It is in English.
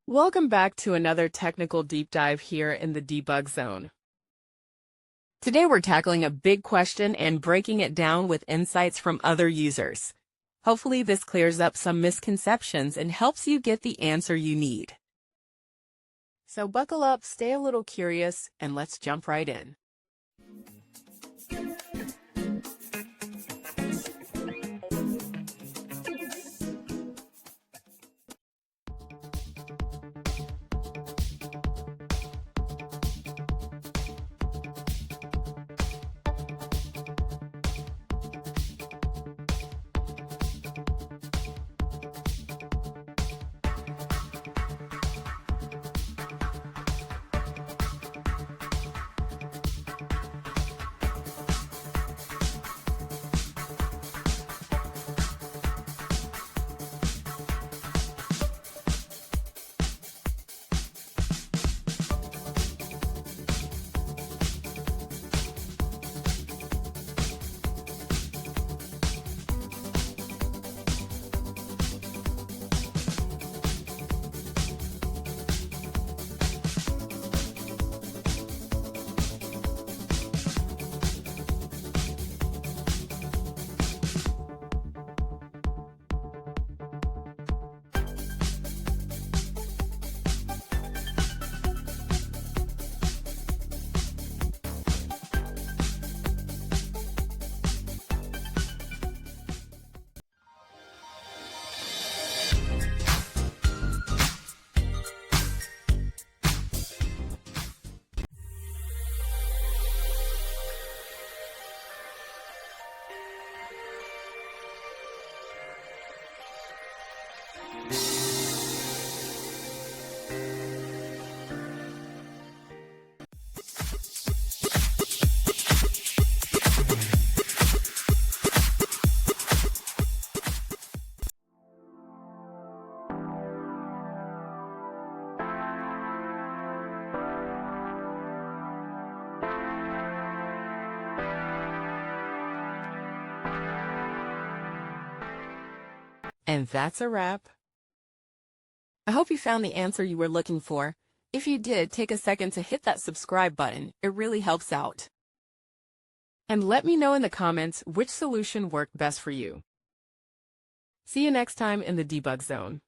Welcome back to another technical deep dive here in the debug zone. Today we're tackling a big question and breaking it down with insights from other users. Hopefully this clears up some misconceptions and helps you get the answer you need. So buckle up, stay a little curious, and let's jump right in. And that's a wrap. I hope you found the answer you were looking for. If you did, take a second to hit that subscribe button. It really helps out. And let me know in the comments which solution worked best for you. See you next time in the debug zone.